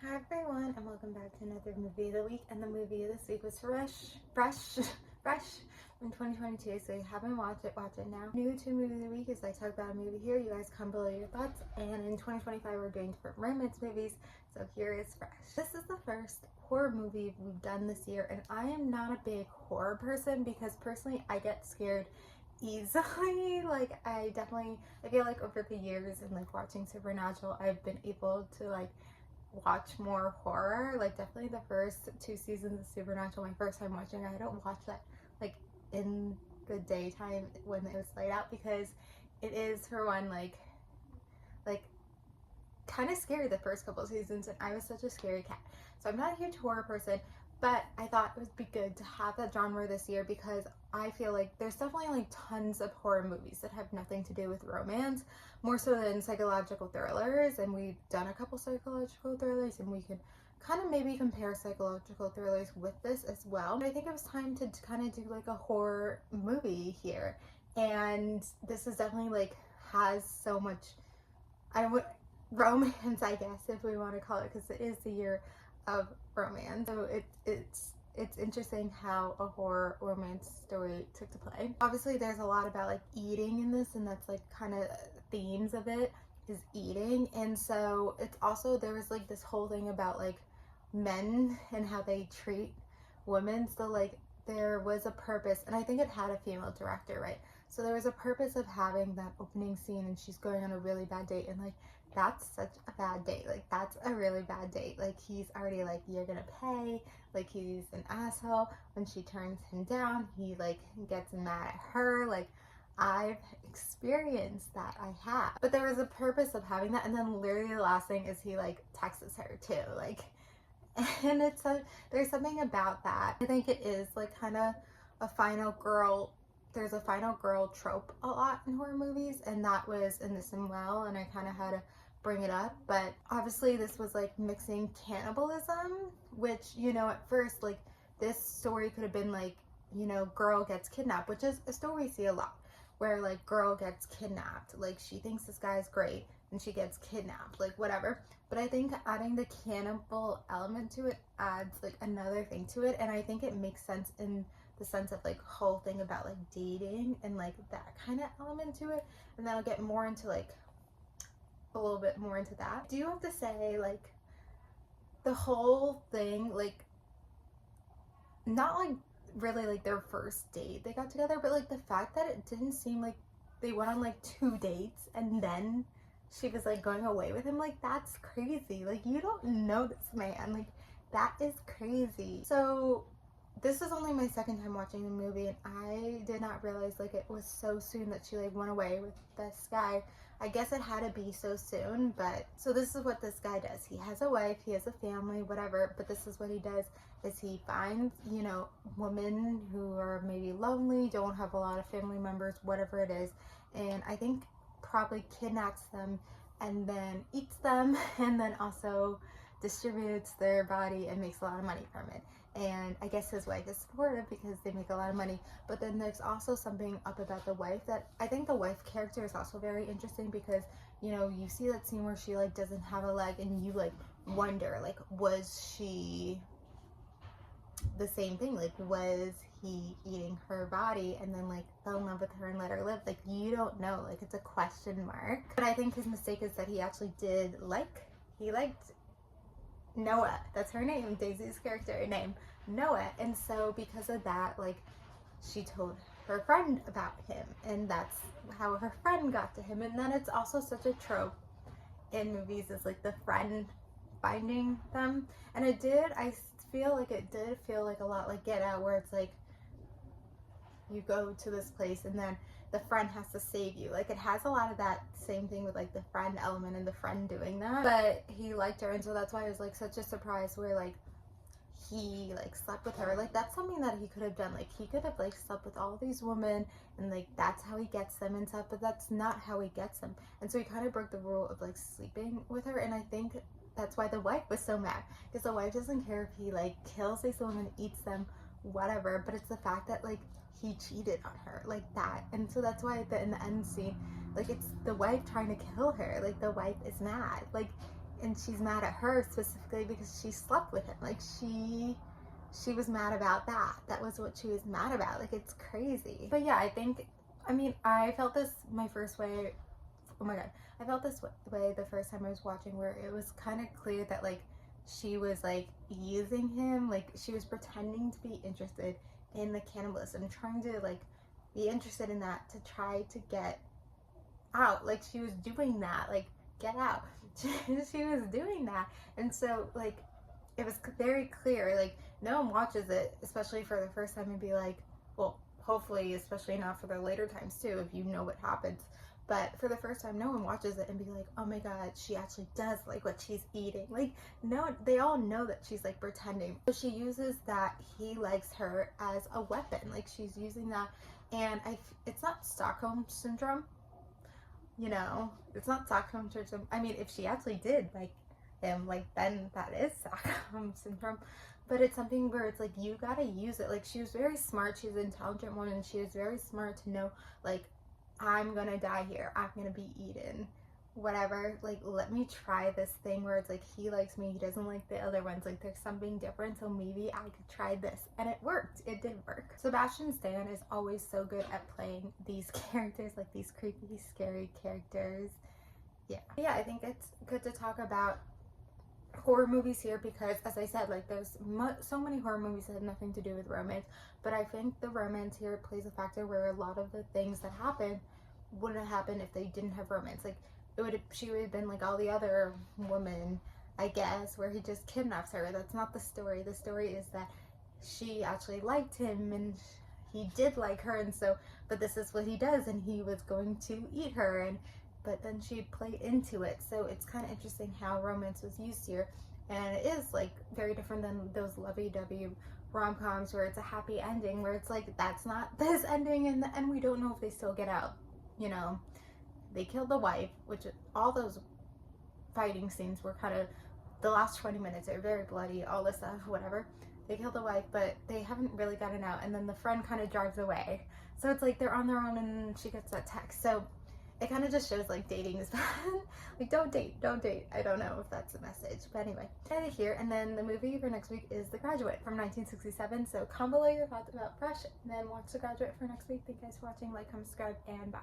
Hi everyone, and welcome back to another movie of the week. And the movie of this week was fresh from 2022. So if you haven't watched it, watch it now. New to movie of the week is I talk about a movie here. You guys comment below your thoughts. And in 2025, we're doing different romance movies. So here is fresh. This is the first horror movie we've done this year, and I am not a big horror person because personally, I get scared easily. Like I feel like over the years and like watching Supernatural, I've been able to like watch more horror. Like definitely the first two seasons of Supernatural, my first time watching it, I don't watch that like in the daytime when it was light out because it is for one like kind of scary the first couple of seasons, and I was such a scary cat. So I'm not a huge horror person, but I thought it would be good to have that genre this year because I feel like there's definitely like tons of horror movies that have nothing to do with romance, more so than psychological thrillers, and we've done a couple psychological thrillers, and we can kind of maybe compare psychological thrillers with this as well. But I think it was time to kind of do like a horror movie here, and this is definitely like has so much I would romance, I guess, if we want to call it, because it is the year of romance. So it's interesting how a horror romance story took to play. Obviously, there's a lot about like eating in this, and that's like kind of themes of it is eating. And so it's also there was like this whole thing about like men and how they treat women. So like there was a purpose, and I think it had a female director, right? So there was a purpose of having that opening scene, and she's going on a really bad date, and like that's such a bad date. Like that's a really bad date. Like he's already like, you're gonna pay. Like he's an asshole. When she turns him down, he like gets mad at her. Like I've experienced that. I have. But there was a purpose of having that, and then literally the last thing is he like texts her too. Like and there's something about that. I think it is like kind of a final girl. There's a final girl trope a lot in horror movies, and that was in this as well, and I kind of had to bring it up. But obviously this was like mixing cannibalism, which, you know, at first like this story could have been like, you know, girl gets kidnapped, which is a story we see a lot, where like girl gets kidnapped, like she thinks this guy's great and she gets kidnapped, like whatever. But I think adding the cannibal element to it adds like another thing to it, and I think it makes sense in the sense of like whole thing about like dating and like that kind of element to it. And then I'll get more into like a little bit more into that. Do you have to say like the whole thing, like not like really like their first date they got together, but like the fact that it didn't seem like they went on like 2 dates and then she was like going away with him, like that's crazy. Like you don't know this man, like that is crazy. So this is only my second time watching the movie, and I did not realize like it was so soon that she like went away with this guy. I guess it had to be so soon. But so this is what this guy does. He has a wife, he has a family, whatever, but this is what he does is he finds, you know, women who are maybe lonely, don't have a lot of family members, whatever it is, and I think probably kidnaps them and then eats them and then also distributes their body and makes a lot of money from it. And I guess his wife is supportive because they make a lot of money. But then there's also something up about the wife that I think the wife character is also very interesting because, you know, you see that scene where she like doesn't have a leg, and you like wonder like, was she the same thing? Like was he eating her body and then like fell in love with her and let her live? Like you don't know. Like it's a question mark. But I think his mistake is that he actually did like, he liked Noah. That's her name, Daisy's character name, Noah. And so because of that, like she told her friend about him, and that's how her friend got to him. And then it's also such a trope in movies is like the friend finding them. And I feel like it did feel like a lot like Get Out, where it's like you go to this place and then the friend has to save you. Like it has a lot of that same thing with like the friend element and the friend doing that. But he liked her, and so that's why it was like such a surprise where like he like slept with her. Like that's something that he could have done. Like he could have like slept with all these women and like that's how he gets them and stuff, but that's not how he gets them. And so he kind of broke the rule of like sleeping with her, and I think that's why the wife was so mad, because the wife doesn't care if he like kills these women, eats them, whatever, but it's the fact that like he cheated on her like that. And so that's why in the end scene, like it's the wife trying to kill her. Like the wife is mad. Like and she's mad at her specifically because she slept with him. Like she was mad about that. That was what she was mad about. Like, it's crazy. But yeah, I felt this my first way. Oh my god, I felt this way the first time I was watching, where it was kind of clear that like she was like using him, like she was pretending to be interested in the cannibalism, trying to like be interested in that to try to get out. Like she was doing that, like get out. She was doing that, and so like it was very clear. Like no one watches it, especially for the first time, and be like, well, hopefully, especially not for the later times too, if you know what happens. But for the first time, no one watches it and be like, oh my god, she actually does like what she's eating. Like, no, they all know that she's like pretending. So she uses that he likes her as a weapon. Like, she's using that. And it's not Stockholm Syndrome, you know? It's not Stockholm Syndrome. I mean, if she actually did like him, like, then that is Stockholm Syndrome. But it's something where it's like, you gotta use it. Like, she was very smart. She's an intelligent woman. And she was very smart to know, like, I'm gonna die here, I'm gonna be eaten, whatever. Like, let me try this thing where it's like, he likes me, he doesn't like the other ones, like there's something different, so maybe I could try this. And it worked. It did work. Sebastian Stan is always so good at playing these characters, like these creepy, scary characters. Yeah, I think it's good to talk about horror movies here because, as I said, like there's so many horror movies that have nothing to do with romance, but I think the romance here plays a factor where a lot of the things that happen wouldn't have happened if they didn't have romance. Like she would have been like all the other women, I guess, where he just kidnaps her. That's not the story. The story is that she actually liked him and he did like her, and so, but this is what he does, and he was going to eat her, and but then she played into it. So it's kind of interesting how romance was used here, and it is like very different than those lovey-dovey rom-coms where it's a happy ending, where it's like, that's not this ending, and the end we don't know if they still get out, you know. They killed the wife, which all those fighting scenes were kind of, the last 20 minutes are very bloody, all this stuff, whatever. They killed the wife, but they haven't really gotten out, and then the friend kind of drives away, so it's like they're on their own, and she gets that text. So it kind of just shows like dating is bad. Like, don't date. I don't know if that's the message, but anyway, kind of here. And then the movie for next week is The Graduate from 1967. So comment below your thoughts about Fresh, and then watch The Graduate for next week. Thank you guys for watching. Like, comment, subscribe, and bye.